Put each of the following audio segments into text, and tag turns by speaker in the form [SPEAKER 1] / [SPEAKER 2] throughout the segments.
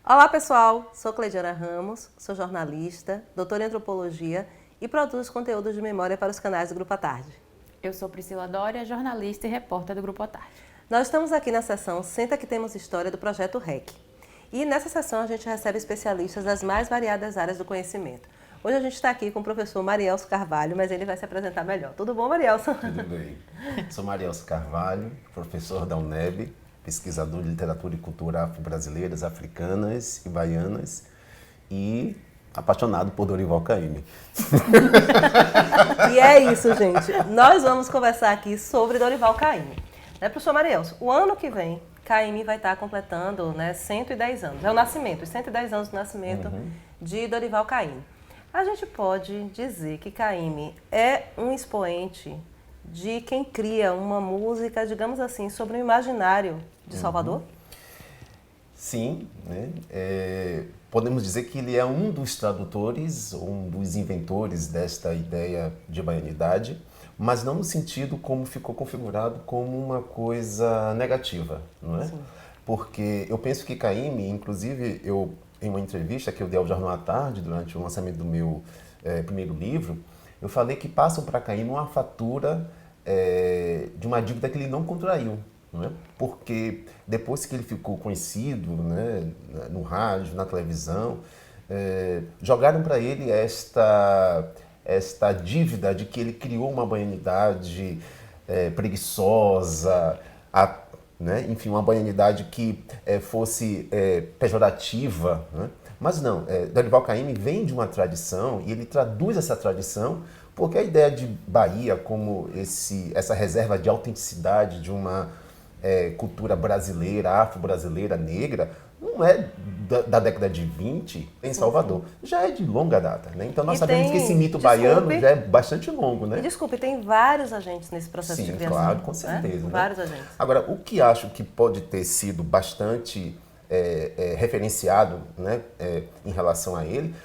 [SPEAKER 1] Olá pessoal, sou Cleidiana Ramos, sou jornalista, doutora em antropologia e produzo conteúdos de memória para os canais do Grupo à Tarde.
[SPEAKER 2] Eu sou Priscila Dória, jornalista e repórter do Grupo à Tarde.
[SPEAKER 1] Nós estamos aqui na sessão Senta que Temos História do Projeto REC. E nessa sessão a gente recebe especialistas das mais variadas áreas do conhecimento. Hoje a gente está aqui com o professor Marielso Carvalho, mas ele vai se apresentar melhor. Tudo bom, Marielso?
[SPEAKER 3] Tudo bem. Sou Marielso Carvalho, professor da UNEB, pesquisador de literatura e cultura afro-brasileiras, africanas e baianas e apaixonado por Dorival Caymmi.
[SPEAKER 1] E é isso, gente. Nós vamos conversar aqui sobre Dorival Caymmi. Professor Marielso, o ano que vem, Caymmi vai estar completando 110 anos. É o nascimento, os 110 anos do nascimento de Dorival Caymmi. A gente pode dizer que Caymmi é um expoente de quem cria uma música, digamos assim, sobre o imaginário de Salvador?
[SPEAKER 3] Sim, né? Podemos dizer que ele é um dos tradutores, um dos inventores desta ideia de baianidade, mas não no sentido como ficou configurado como uma coisa negativa, não é?
[SPEAKER 1] Sim.
[SPEAKER 3] Porque eu penso que Caymmi, inclusive, em uma entrevista que eu dei ao Jornal à Tarde, durante o lançamento do meu primeiro livro, eu falei que passam para Caymmi uma fatura de uma dívida que ele não contraiu. Não é? Porque depois que ele ficou conhecido, né, no rádio, na televisão, jogaram para ele esta dívida de que ele criou uma baianidade preguiçosa, né? Enfim, uma baianidade que fosse pejorativa. Né? Mas não, Dorival Caymmi vem de uma tradição e ele traduz essa tradição porque a ideia de Bahia como essa reserva de autenticidade de uma cultura brasileira, afro-brasileira, negra, não é da década de 20 em Salvador, já é de longa data. Né? Então nós sabemos que esse mito baiano já é bastante longo. Né?
[SPEAKER 1] E desculpe, tem vários agentes nesse processo de criação.
[SPEAKER 3] Claro, com certeza. Né?
[SPEAKER 1] Vários agentes.
[SPEAKER 3] Agora, o que acho que pode ter sido bastante referenciado, né, em relação a ele,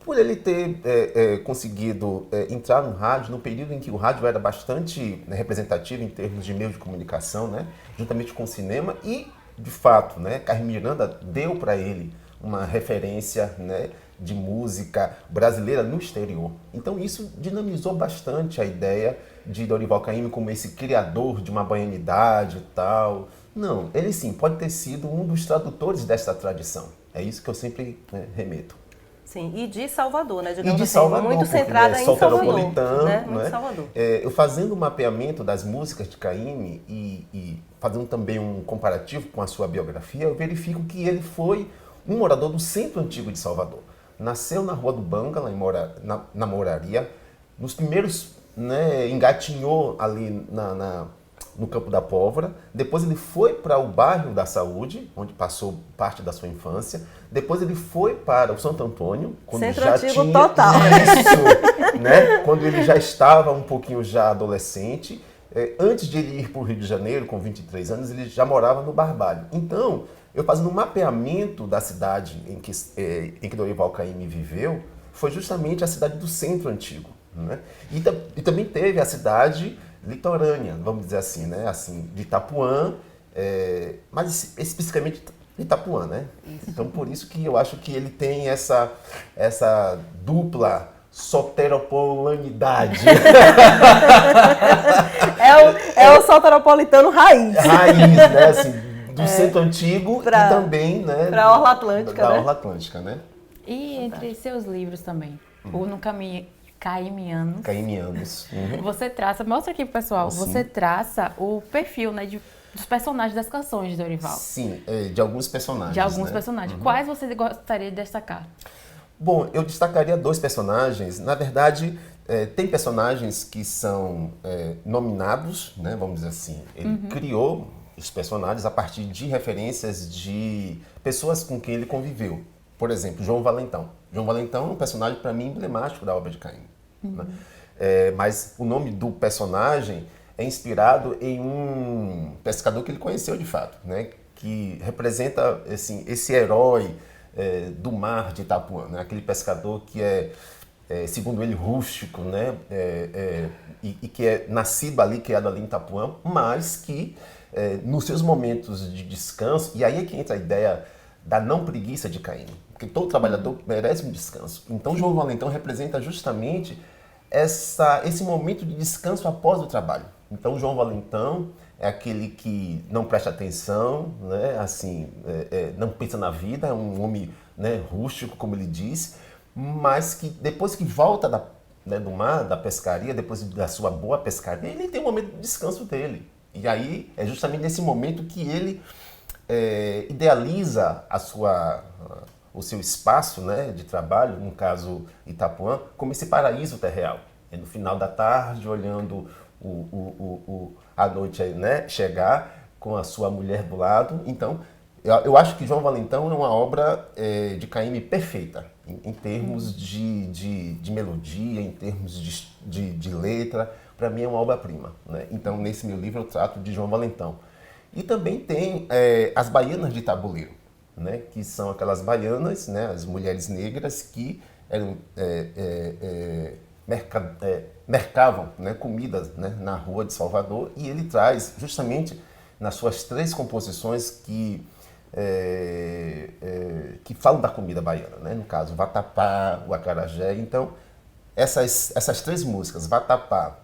[SPEAKER 3] por ele ter conseguido entrar no rádio no período em que o rádio era bastante representativo em termos de meio de comunicação, né, juntamente com o cinema e, de fato, né, Carmen Miranda deu para ele uma referência, né, de música brasileira no exterior. Então isso dinamizou bastante a ideia de Dorival Caymmi como esse criador de uma baianidade e tal. Não, ele sim pode ter sido um dos tradutores dessa tradição. É isso que eu sempre remeto.
[SPEAKER 1] Sim, e de Salvador, né?
[SPEAKER 3] Digamos e de assim, Salvador,
[SPEAKER 1] muito centrada em Salvador.
[SPEAKER 3] Né?
[SPEAKER 1] Muito
[SPEAKER 3] né?
[SPEAKER 1] Salvador.
[SPEAKER 3] Eu fazendo um mapeamento das músicas de Caymmi e fazendo também um comparativo com a sua biografia, eu verifico que ele foi um morador do centro antigo de Salvador. Nasceu na Rua do Banga, lá na Moraria. Nos primeiros, né, engatinhou ali no Campo da Pólvora. Depois ele foi para o bairro da Saúde, onde passou parte da sua infância. Depois ele foi para o Santo Antônio, quando
[SPEAKER 1] Centro
[SPEAKER 3] já
[SPEAKER 1] antigo
[SPEAKER 3] tinha
[SPEAKER 1] total.
[SPEAKER 3] isso, né? Quando ele já estava um pouquinho já adolescente. Antes de ele ir para o Rio de Janeiro, com 23 anos, ele já morava no Barbalho. Então, eu fazendo um mapeamento da cidade em que Dorival Caymmi viveu, foi justamente a cidade do Centro Antigo. Né? E também teve a cidade litorânea, vamos dizer assim, né? Assim, de Itapuã, mas especificamente de Itapuã, né? Então, por isso que eu acho que ele tem essa dupla soteropolanidade.
[SPEAKER 1] É o soteropolitano raiz.
[SPEAKER 3] Raiz, né? Assim, do Centro Antigo e também, né?
[SPEAKER 1] Para a Orla Atlântica,
[SPEAKER 3] da
[SPEAKER 1] né?
[SPEAKER 3] Orla Atlântica, né?
[SPEAKER 2] E entre seus livros também, o No Caminho Caymmianos.
[SPEAKER 3] Caymmianos.
[SPEAKER 2] Você traça, mostra aqui pro pessoal, você traça o perfil, né, dos personagens das canções de Dorival.
[SPEAKER 3] Sim, de alguns personagens.
[SPEAKER 2] De alguns
[SPEAKER 3] né?
[SPEAKER 2] personagens. Quais você gostaria de destacar?
[SPEAKER 3] Bom, eu destacaria dois personagens. Na verdade, tem personagens que são nominados, né, vamos dizer assim. Ele criou os personagens a partir de referências de pessoas com quem ele conviveu. Por exemplo, João Valentão. João Valentão é um personagem, para mim, emblemático da obra de Caymmi. Né? Mas o nome do personagem é inspirado em um pescador que ele conheceu de fato, né? Que representa assim, esse herói do mar de Itapuã, né? Aquele pescador que segundo ele, rústico, né? E que é nascido ali, criado ali em Itapuã, mas que nos seus momentos de descanso, e aí é que entra a ideia da não preguiça de Caymmi, porque todo trabalhador merece um descanso. Então, João Valentão representa justamente esse momento de descanso após o trabalho. Então, João Valentão é aquele que não presta atenção, né? Assim, não pensa na vida, é um homem, né, rústico, como ele diz, mas que depois que volta do mar, da pescaria, depois da sua boa pescaria, ele tem um momento de descanso dele. E aí é justamente nesse momento que ele idealiza o seu espaço, né, de trabalho, no caso Itapuã, como esse paraíso terreal. No final da tarde, olhando a noite, né, chegar com a sua mulher do lado. Então, eu acho que João Valentão é uma obra de Caymmi perfeita, em termos de melodia, em termos de letra. Para mim é uma obra-prima, né? Então, nesse meu livro eu trato de João Valentão. E também tem as baianas de tabuleiro, né? Que são aquelas baianas, né? As mulheres negras que eram, mercavam, né, comidas, né, na rua de Salvador, e ele traz justamente nas suas 3 composições que falam da comida baiana, né? No caso, o vatapá, o acarajé. Então, essas 3 músicas, Vatapá,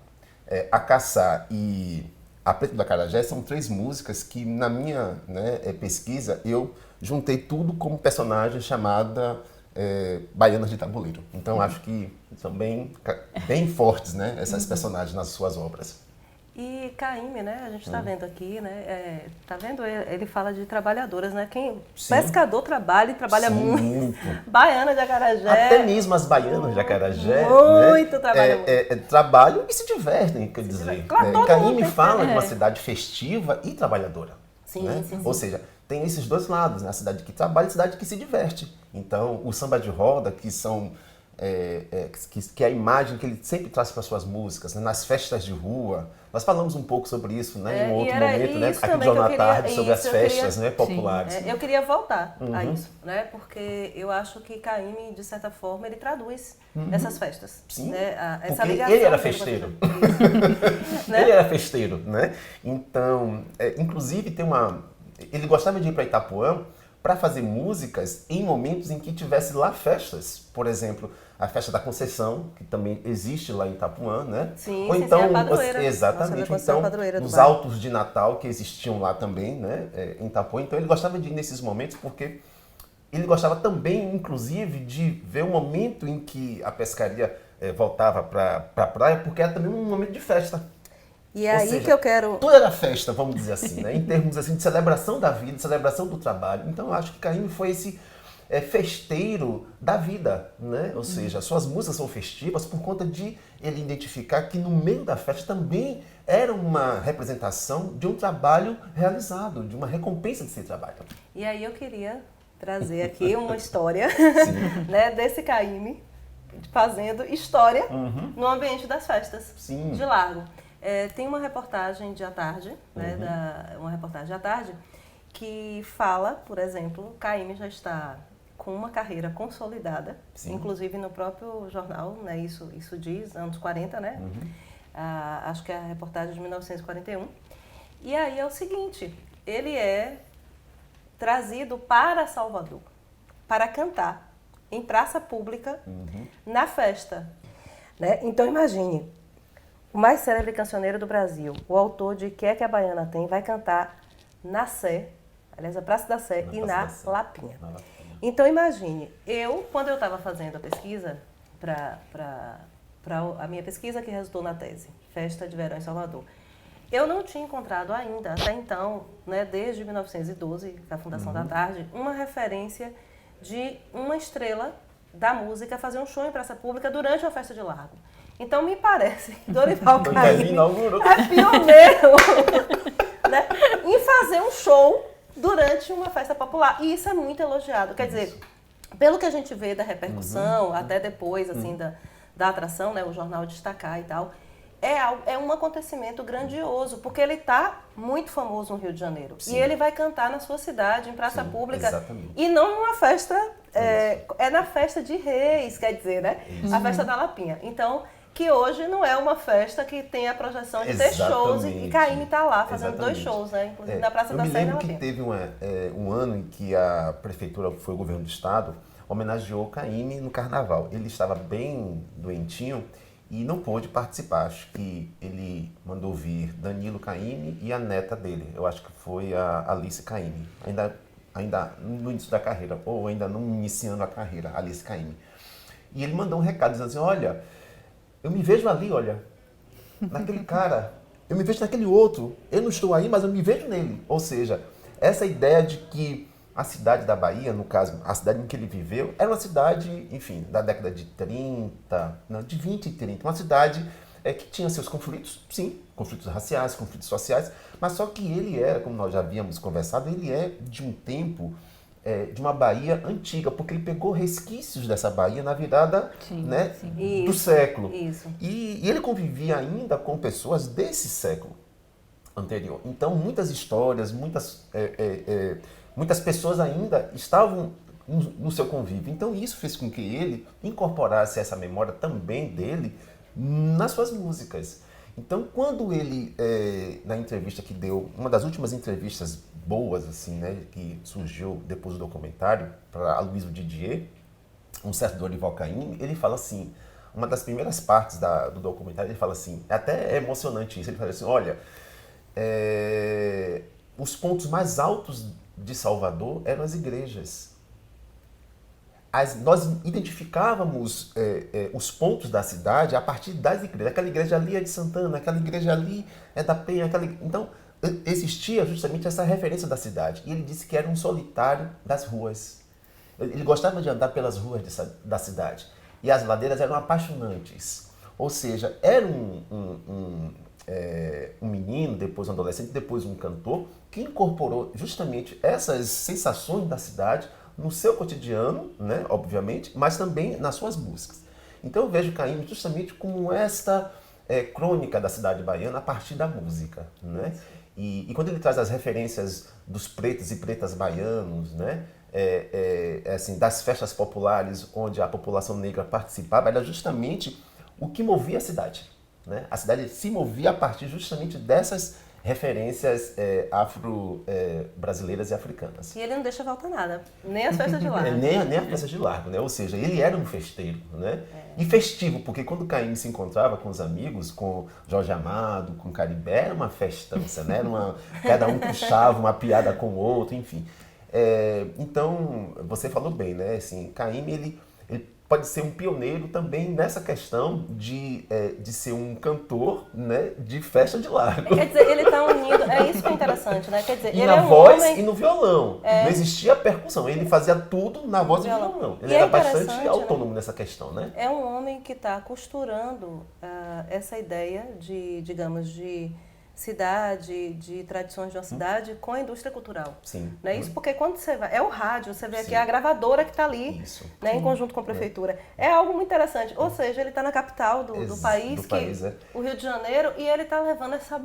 [SPEAKER 3] Acaçá e A Preta do Acarajé, são 3 músicas que, na minha, né, pesquisa, eu juntei tudo como personagem chamada Baianas de Tabuleiro. Então, acho que são bem fortes, né, essas personagens nas suas obras.
[SPEAKER 1] E Caymmi, né, a gente está vendo aqui, né, tá vendo? Ele fala de trabalhadoras, né? Pescador trabalha e trabalha muito. Baiana de acarajé.
[SPEAKER 3] Até mesmo as baianas de acarajé,
[SPEAKER 1] muito,
[SPEAKER 3] né, trabalham e se divertem, quer dizer.
[SPEAKER 1] Claro,
[SPEAKER 3] Caymmi fala de uma cidade festiva e trabalhadora.
[SPEAKER 1] Sim,
[SPEAKER 3] né?
[SPEAKER 1] sim.
[SPEAKER 3] Ou seja, tem esses 2 lados, né? A cidade que trabalha e a cidade que se diverte. Então, o samba de roda, que são que é a imagem que ele sempre traz para suas músicas, né? Nas festas de rua. Nós falamos um pouco sobre isso, né? Em um outro momento, né? Aqui do Jornal à Tarde, sobre as festas, né, populares.
[SPEAKER 1] Eu queria voltar a isso, né? Porque eu acho que Caymmi, de certa forma, ele traduz essas festas.
[SPEAKER 3] Sim,
[SPEAKER 1] né? Essa
[SPEAKER 3] porque
[SPEAKER 1] ligação
[SPEAKER 3] ele era festeiro.
[SPEAKER 1] né?
[SPEAKER 3] Ele era festeiro, né? Então, inclusive, ele gostava de ir para Itapuã para fazer músicas em momentos em que tivesse lá festas. Por exemplo, a festa da Conceição, que também existe lá em Itapuã, né?
[SPEAKER 1] Sim,
[SPEAKER 3] ou então,
[SPEAKER 1] a padroeira.
[SPEAKER 3] exatamente,
[SPEAKER 1] Nossa,
[SPEAKER 3] então,
[SPEAKER 1] padroeira do
[SPEAKER 3] os
[SPEAKER 1] bairro.
[SPEAKER 3] altos de Natal que existiam lá também, né, em Itapuã. Então ele gostava de ir nesses momentos porque ele gostava também, inclusive, de ver o momento em que a pescaria voltava para a praia, porque era também um momento de festa.
[SPEAKER 1] E é aí seja, que eu quero...
[SPEAKER 3] Tudo era festa, vamos dizer assim, né? Em termos assim, de celebração da vida, de celebração do trabalho. Então eu acho que Caymmi foi esse festeiro da vida, né? Ou seja, suas músicas são festivas por conta de ele identificar que no meio da festa também era uma representação de um trabalho realizado, de uma recompensa desse trabalho.
[SPEAKER 1] E aí eu queria trazer aqui uma história né, desse Caymmi fazendo história no ambiente das festas de Largo. Tem uma reportagem de à tarde, né, uma reportagem à tarde, que fala, por exemplo, Caymmi já está com uma carreira consolidada, inclusive no próprio jornal, né, isso diz, anos 40, né? Acho que é a reportagem de 1941. E aí é o seguinte, ele é trazido para Salvador, para cantar em praça pública, na festa. Né? Então imagine, o mais célebre cancioneiro do Brasil, o autor de Que é que a Baiana Tem, vai cantar na Sé, aliás, a Praça da Sé e na Lapinha. Então imagine, quando eu estava fazendo a pesquisa, para a minha pesquisa que resultou na tese, Festa de Verão em Salvador, eu não tinha encontrado ainda, até então, né, desde 1912, a Fundação da Tarde, uma referência de uma estrela da música fazer um show em praça pública durante uma festa de Largo. Então me parece que Dorival Caymmi é pioneiro né, em fazer um show durante uma festa popular. E isso é muito elogiado. Quer dizer, pelo que a gente vê da repercussão, até depois assim, da atração, né, o jornal destacar e tal, é um acontecimento grandioso, porque ele está muito famoso no Rio de Janeiro. E ele vai cantar na sua cidade, em praça pública.
[SPEAKER 3] Exatamente.
[SPEAKER 1] E não numa festa, na festa de Reis, quer dizer, né? A festa da Lapinha. Então, que hoje não é uma festa que tem a projeção de ter shows, e Caymmi está lá fazendo 2 shows, né? Inclusive na Praça da Sé.
[SPEAKER 3] Eu me lembro que teve um ano em que a prefeitura, foi o governo do estado, homenageou Caymmi no carnaval. Ele estava bem doentinho e não pôde participar. Acho que ele mandou vir Danilo Caymmi e a neta dele. Eu acho que foi a Alice Caymmi. Ainda no início da carreira, ou ainda não iniciando a carreira, Alice Caymmi. E ele mandou um recado dizendo assim, olha, eu me vejo ali, olha, naquele cara, eu me vejo naquele outro. Eu não estou aí, mas eu me vejo nele. Ou seja, essa ideia de que a cidade da Bahia, no caso, a cidade em que ele viveu, era uma cidade, enfim, da década de 30, não, de 20 e 30. Uma cidade que tinha seus conflitos, sim, conflitos raciais, conflitos sociais, mas só que ele era, como nós já havíamos conversado, ele é de um tempo, de uma Bahia antiga, porque ele pegou resquícios dessa Bahia na virada, né, do século.
[SPEAKER 1] Isso.
[SPEAKER 3] E ele convivia ainda com pessoas desse século anterior. Então, muitas histórias, muitas pessoas ainda estavam no seu convívio. Então, isso fez com que ele incorporasse essa memória também dele nas suas músicas. Então, quando ele, na entrevista que deu, uma das últimas entrevistas boas, assim, né, que surgiu depois do documentário, para Aloysio Didier, um certo Dorival Caymmi, ele fala assim, uma das primeiras partes do documentário, ele fala assim, até é emocionante isso, ele fala assim, olha, os pontos mais altos de Salvador eram as igrejas. Nós identificávamos os pontos da cidade a partir das igrejas. Aquela igreja ali é de Santana, aquela igreja ali é da Penha. Então, existia justamente essa referência da cidade. E ele disse que era um solitário das ruas. Ele gostava de andar pelas ruas da cidade. E as ladeiras eram apaixonantes. Ou seja, era um menino, depois um adolescente, depois um cantor, que incorporou justamente essas sensações da cidade no seu cotidiano, né, obviamente, mas também nas suas músicas. Então eu vejo Caymmi justamente como esta crônica da cidade baiana a partir da música, né? E quando ele traz as referências dos pretos e pretas baianos, né, assim, das festas populares onde a população negra participava, era justamente o que movia a cidade, né? A cidade se movia a partir justamente dessas referências afro-brasileiras e africanas.
[SPEAKER 1] E ele não deixa faltar nada, nem as festas de largo.
[SPEAKER 3] nem as festas de largo, né? Ou seja, ele era um festeiro, né? E festivo, porque quando Caymmi se encontrava com os amigos, com Jorge Amado, com Caribé, era uma festança, né? Cada um puxava uma piada com o outro, enfim. Então, você falou bem, né? Assim, Caymmi, ele pode ser um pioneiro também nessa questão de ser um cantor, né, de festa de largo.
[SPEAKER 1] Quer dizer, ele está unindo, é isso que é interessante, né? Quer dizer,
[SPEAKER 3] e
[SPEAKER 1] ele
[SPEAKER 3] na
[SPEAKER 1] é um
[SPEAKER 3] voz
[SPEAKER 1] homem...
[SPEAKER 3] e no violão. Não existia percussão, ele fazia tudo na voz e no violão. Ele era bastante autônomo nessa questão, né?
[SPEAKER 1] É um homem que está costurando essa ideia de, digamos, de cidade, de tradições de uma cidade com a indústria cultural.
[SPEAKER 3] Sim.
[SPEAKER 1] Não é isso? Porque quando você vai... É o rádio, você vê aqui a gravadora que está ali, né, em conjunto com a prefeitura. É algo muito interessante. Ou seja, ele está na capital do país, o Rio de Janeiro, e ele está levando essa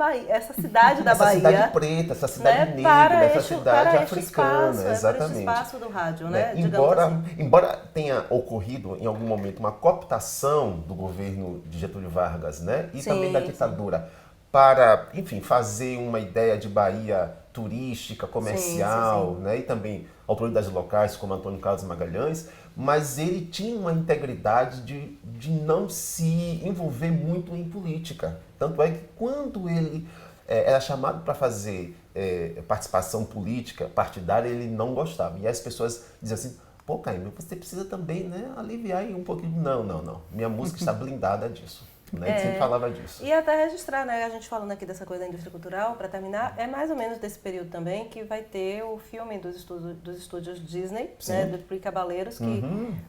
[SPEAKER 1] cidade da Bahia.
[SPEAKER 3] Essa cidade preta, essa cidade negra, essa cidade africana. Exatamente.
[SPEAKER 1] Para esse espaço do rádio, né?
[SPEAKER 3] Embora tenha ocorrido em algum momento uma cooptação do governo de Getúlio Vargas, né? E também da ditadura, para, enfim, fazer uma ideia de Bahia turística, comercial, né? E também autoridades locais como Antônio Carlos Magalhães, mas ele tinha uma integridade de não se envolver muito em política. Tanto é que quando ele era chamado para fazer participação política, partidária, ele não gostava. E as pessoas diziam assim, pô, Caymmi, você precisa também, né, aliviar aí um pouquinho. Não. Minha música está blindada disso. Né? Ele sempre falava disso.
[SPEAKER 1] E até registrar, né? A gente falando aqui dessa coisa da indústria cultural, para terminar, é mais ou menos desse período também que vai ter o filme dos estúdios Disney, né? Do Pri Cabaleiros, que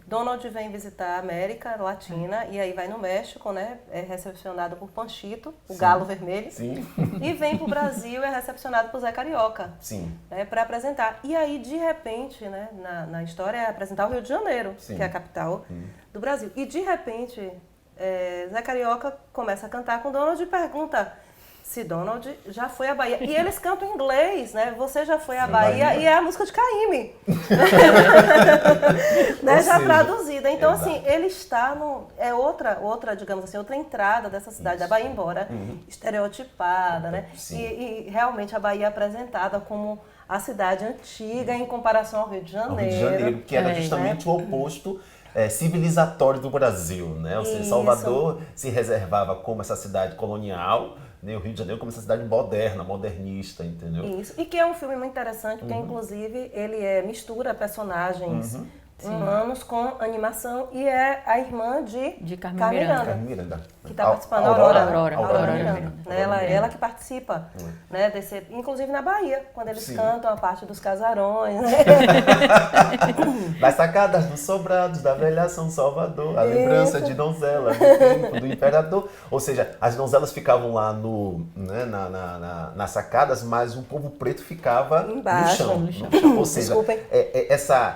[SPEAKER 1] Donald vem visitar a América Latina e aí vai no México, né? É recepcionado por Panchito, o Galo Vermelho.
[SPEAKER 3] Sim.
[SPEAKER 1] E vem pro Brasil e é recepcionado por Zé Carioca.
[SPEAKER 3] Sim.
[SPEAKER 1] Né? Para apresentar. E aí, de repente, né? Na história, é apresentar o Rio de Janeiro, que é a capital do Brasil. E de repente... Zé Carioca começa a cantar com Donald e pergunta Se Donald já foi à Bahia. E eles cantam em inglês, né? Você já foi à Bahia e é a música de Caymmi. Né? Já traduzida. Então, assim, ele está no... É outra, digamos assim, outra entrada dessa cidade da Bahia, embora estereotipada, né? E realmente a Bahia é apresentada como a cidade antiga em comparação ao Rio de Janeiro.
[SPEAKER 3] Ao Rio de Janeiro, que era justamente o oposto civilizatório do Brasil, né? Ou seja, Salvador se reservava como essa cidade colonial, né? O Rio de Janeiro como essa cidade moderna, modernista, entendeu?
[SPEAKER 1] Isso, e que é um filme muito interessante, porque inclusive ele mistura personagens humanos com animação e é a irmã de Carmen
[SPEAKER 3] Miranda.
[SPEAKER 1] Que está participando, Aurora Miranda. Ela que participa, né, inclusive na Bahia, quando eles cantam a parte dos casarões. Né?
[SPEAKER 3] Das sacadas dos sobrados da velha São Salvador, a lembrança de donzela do tempo do imperador. Ou seja, as donzelas ficavam lá nas sacadas, mas o povo preto ficava
[SPEAKER 1] embaixo,
[SPEAKER 3] no chão. Ou seja,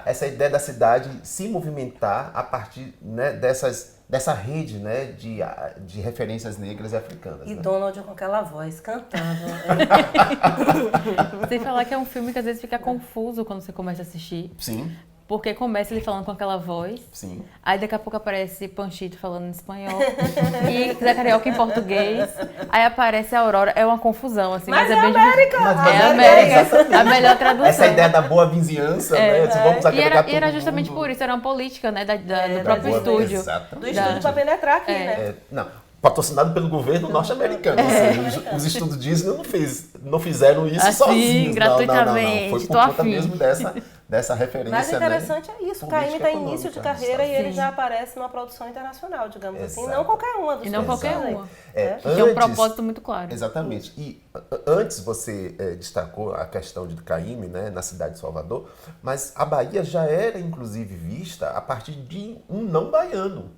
[SPEAKER 3] essa ideia da cidade se movimentar a partir, né, dessa rede, né, de referências negras e africanas.
[SPEAKER 1] E
[SPEAKER 3] né?
[SPEAKER 1] Donald com aquela voz, cantando.
[SPEAKER 2] Sem falar que é um filme que às vezes fica confuso quando você começa a assistir.
[SPEAKER 3] Sim.
[SPEAKER 2] Porque começa ele falando com aquela voz, aí daqui a pouco aparece Panchito falando em espanhol, e Zé Carioca em português, aí aparece a Aurora, é uma confusão, assim.
[SPEAKER 1] Mas é
[SPEAKER 2] bem
[SPEAKER 1] América!
[SPEAKER 2] América, a melhor tradução.
[SPEAKER 3] Essa ideia da boa vizinhança, né? Vamos
[SPEAKER 2] e era justamente por isso, era uma política, né, do próprio estúdio.
[SPEAKER 3] Exatamente.
[SPEAKER 1] Do estúdio para penetrar aqui, né?
[SPEAKER 3] Patrocinado pelo governo norte-americano. Assim, os estúdios Disney não fizeram isso
[SPEAKER 2] assim,
[SPEAKER 3] sozinhos.
[SPEAKER 2] Gratuitamente.
[SPEAKER 3] Não. Foi por conta mesmo dessa referência.
[SPEAKER 1] Mas o interessante é isso. O Caymmi está em início de carreira e ele já aparece numa produção internacional, digamos assim. Não qualquer uma dos
[SPEAKER 2] não qualquer uma.
[SPEAKER 3] Antes,
[SPEAKER 2] tem um propósito muito claro.
[SPEAKER 3] Exatamente. E antes você destacou a questão de Caymmi, né, na cidade de Salvador, mas a Bahia já era, inclusive, vista a partir de um não baiano.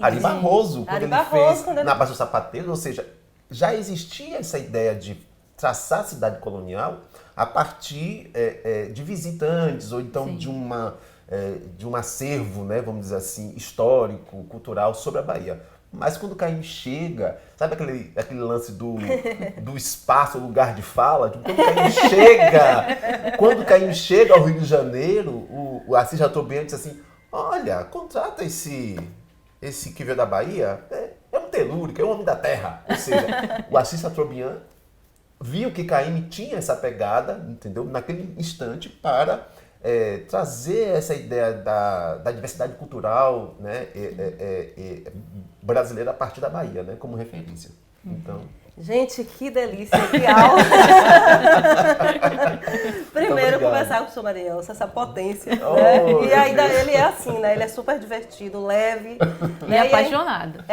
[SPEAKER 3] Ari Barroso, quando ele fez Na Baixa do Sapateiro, ou seja, já existia essa ideia de traçar a cidade colonial a partir de visitantes, ou então de um acervo, né, vamos dizer assim, histórico, cultural sobre a Bahia. Mas quando o Caymmi chega, sabe aquele lance do espaço, o lugar de fala? Quando o Caymmi chega ao Rio de Janeiro, o Assis Chateaubriand disse assim, olha, contrata esse que veio da Bahia, é um telúrico, é um homem da terra. Ou seja, o Assis Chateaubriand viu que Caymmi tinha essa pegada, entendeu? Naquele instante para trazer essa ideia da diversidade cultural, né, brasileira a partir da Bahia, né, como referência. Então...
[SPEAKER 1] Gente, que delícia, que aula! Primeiro, conversar com o Sr. Marielson, essa potência. Né? E ainda ele é assim, né? Ele é super divertido, leve.
[SPEAKER 2] E apaixonado.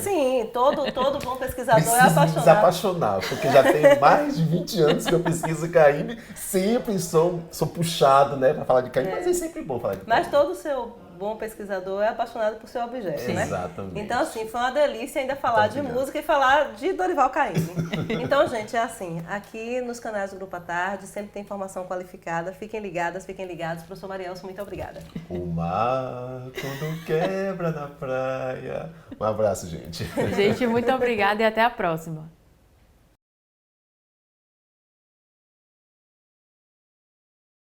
[SPEAKER 1] Sim, todo bom pesquisador é apaixonado.
[SPEAKER 3] Me desapaixonar, porque já tem mais de 20 anos que eu pesquiso Caymmi, sempre sou puxado, né, para falar de Caymmi, mas é sempre bom falar de Caymmi.
[SPEAKER 1] Mas todo seu bom pesquisador é apaixonado por seu objeto, né?
[SPEAKER 3] Exatamente.
[SPEAKER 1] Então, assim, foi uma delícia ainda falar de música e falar de Dorival Caymmi. Então, gente, é assim, aqui nos canais do Grupo à Tarde sempre tem informação qualificada. Fiquem ligadas, fiquem ligados. Professor Marielson, muito obrigada.
[SPEAKER 3] O mar, quando quebra na praia. Um abraço, gente.
[SPEAKER 2] Gente, muito obrigada e até a próxima.